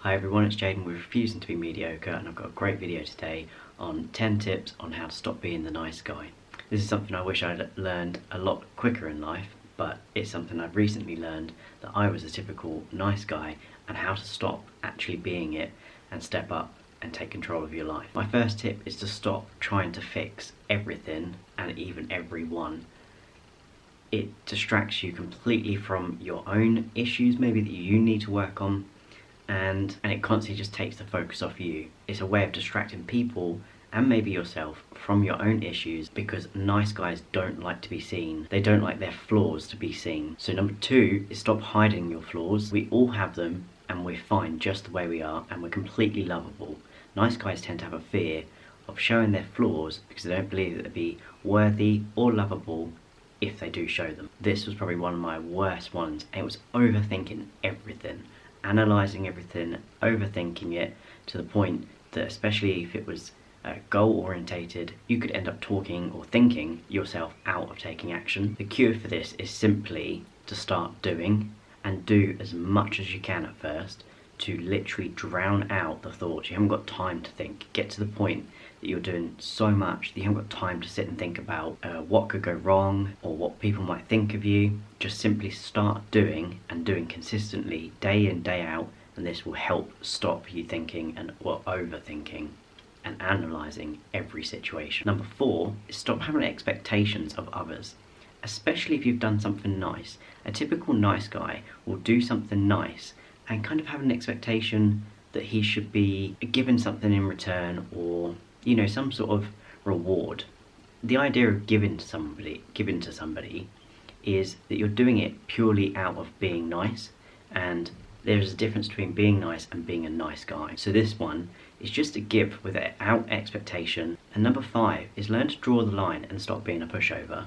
Hi everyone, it's Jaden with Refusing to be Mediocre, and I've got a great video today on 10 tips on how to stop being the nice guy. This is something I wish I'd learned a lot quicker in life, but it's something I've recently learned, that I was a typical nice guy, and how to stop actually being it and step up and take control of your life. My first tip is to stop trying to fix everything and even everyone. It distracts you completely from your own issues, maybe that you need to work on, and it constantly just takes the focus off you. It's a way of distracting people and maybe yourself from your own issues, because nice guys don't like to be seen. They don't like their flaws to be seen. So number 2 is stop hiding your flaws. We all have them, and we're fine just the way we are, and we're completely lovable. Nice guys tend to have a fear of showing their flaws because they don't believe that they'd be worthy or lovable if they do show them. This was probably one of my worst ones, and it was overthinking everything. Analysing everything, overthinking it to the point that, especially if it was goal orientated, you could end up talking or thinking yourself out of taking action. The cure for this is simply to start doing, and do as much as you can at first, to literally drown out the thoughts. You haven't got time to think. Get to the point that you're doing so much that you haven't got time to sit and think about what could go wrong or what people might think of you. Just simply start doing, and doing consistently day in, day out, and this will help stop you thinking and overthinking and analysing every situation. Number 4 is stop having expectations of others, especially if you've done something nice. A typical nice guy will do something nice and kind of have an expectation that he should be given something in return, or some sort of reward. The idea of giving to somebody is that you're doing it purely out of being nice, and there's a difference between being nice and being a nice guy. So this one is just to give without expectation. And number 5 is learn to draw the line and stop being a pushover.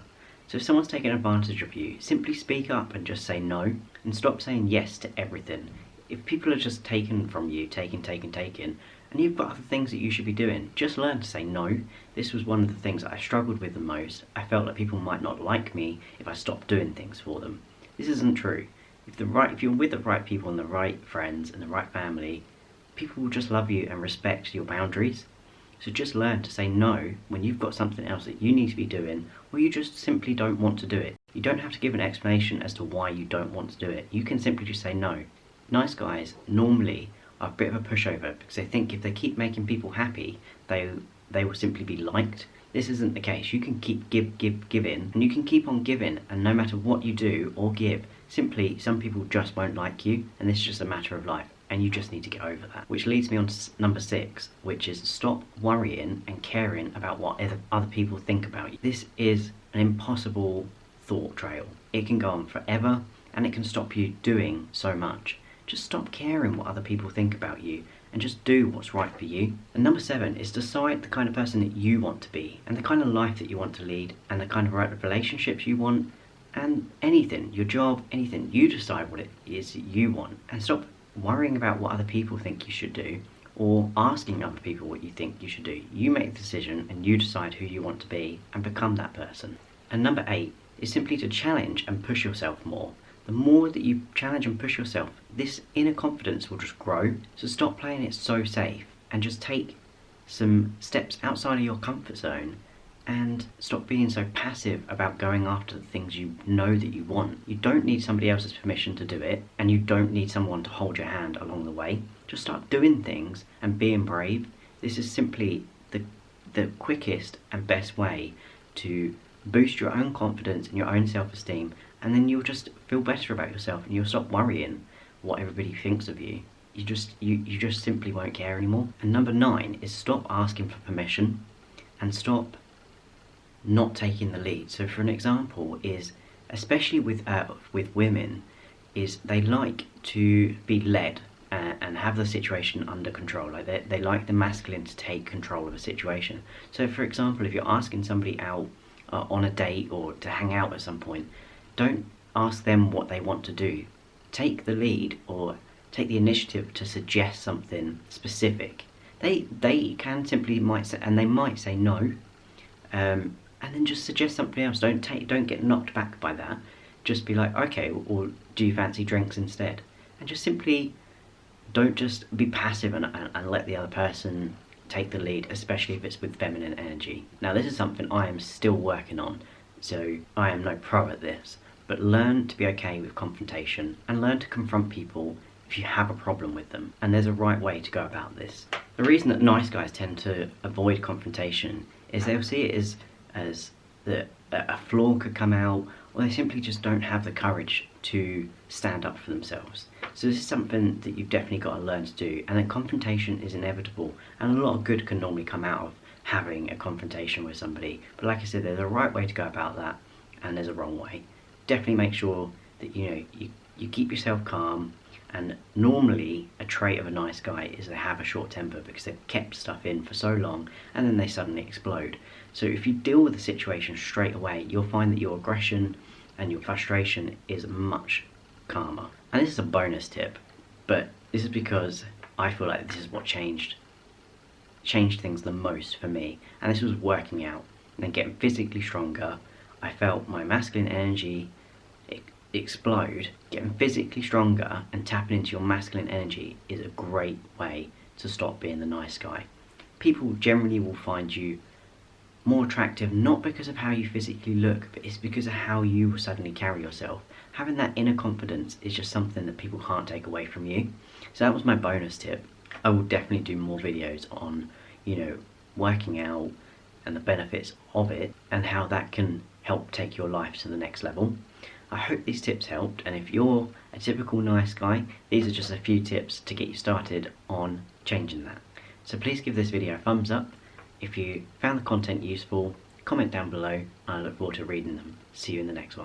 So if someone's taking advantage of you, simply speak up and just say no, and stop saying yes to everything. If people are just taking from you, taking, and you've got other things that you should be doing, just learn to say no. This was one of the things that I struggled with the most. I felt that people might not like me if I stopped doing things for them. This isn't true. If you're with the right people and the right friends and the right family, people will just love you and respect your boundaries. So just learn to say no when you've got something else that you need to be doing, or you just simply don't want to do it. You don't have to give an explanation as to why you don't want to do it. You can simply just say no. Nice guys normally are a bit of a pushover because they think if they keep making people happy, they will simply be liked. This isn't the case. You can keep giving, and you can keep on giving, and no matter what you do or give, simply some people just won't like you, and this is just a matter of life, and you just need to get over that. Which leads me on to number 6, which is stop worrying and caring about what other people think about you. This is an impossible thought trail. It can go on forever, and it can stop you doing so much. Just stop caring what other people think about you, and just do what's right for you. And number 7 is decide the kind of person that you want to be, and the kind of life that you want to lead, and the kind of relationships you want, and anything, your job, anything. You decide what it is that you want, and stop worrying about what other people think you should do, or asking other people what you think you should do. You make the decision, and you decide who you want to be, and become that person. And number 8 is simply to challenge and push yourself more. The more that you challenge and push yourself, this inner confidence will just grow. So stop playing it so safe, and just take some steps outside of your comfort zone, and stop being so passive about going after the things you know that you want. You don't need somebody else's permission to do it, and you don't need someone to hold your hand along the way. Just start doing things and being brave. This is simply the quickest and best way to boost your own confidence and your own self-esteem, and then you'll just feel better about yourself, and you'll stop worrying what everybody thinks of you. You just simply won't care anymore. And number 9 is stop asking for permission, and stop not taking the lead. So for an example is, especially with women, is they like to be led and have the situation under control. Like they like the masculine to take control of a situation. So for example, if you're asking somebody out on a date or to hang out at some point, don't ask them what they want to do. Take the lead, or take the initiative to suggest something specific. They can simply might say no, and then just suggest something else. Don't get knocked back by that. Just be like, okay, or do you fancy drinks instead? And just simply Don't just be passive and let the other person take the lead, especially if it's with feminine energy. Now this is something I am still working on, so I am no pro at this, but learn to be okay with confrontation and learn to confront people if you have a problem with them, and there's a right way to go about this. The reason that nice guys tend to avoid confrontation is they'll see it as that a flaw could come out, or they simply just don't have the courage to stand up for themselves. So this is something that you've definitely got to learn to do, and then confrontation is inevitable, and a lot of good can normally come out of having a confrontation with somebody. But like I said, there's a right way to go about that, and there's a wrong way. Definitely make sure that you keep yourself calm. And normally a trait of a nice guy is they have a short temper because they've kept stuff in for so long and then they suddenly explode. So if you deal with the situation straight away, you'll find that your aggression and your frustration is much calmer. And this is a bonus tip, but this is because I feel like this is what changed things the most for me. And this was working out and then getting physically stronger. I felt my masculine energy explode. Getting physically stronger and tapping into your masculine energy is a great way to stop being the nice guy. People generally will find you more attractive not because of how you physically look, but it's because of how you suddenly carry yourself. Having that inner confidence is just something that people can't take away from you. So that was my bonus tip. I will definitely do more videos on, working out and the benefits of it and how that can help take your life to the next level. I hope these tips helped, and if you're a typical nice guy, these are just a few tips to get you started on changing that. So please give this video a thumbs up. If you found the content useful, comment down below, and I look forward to reading them. See you in the next one.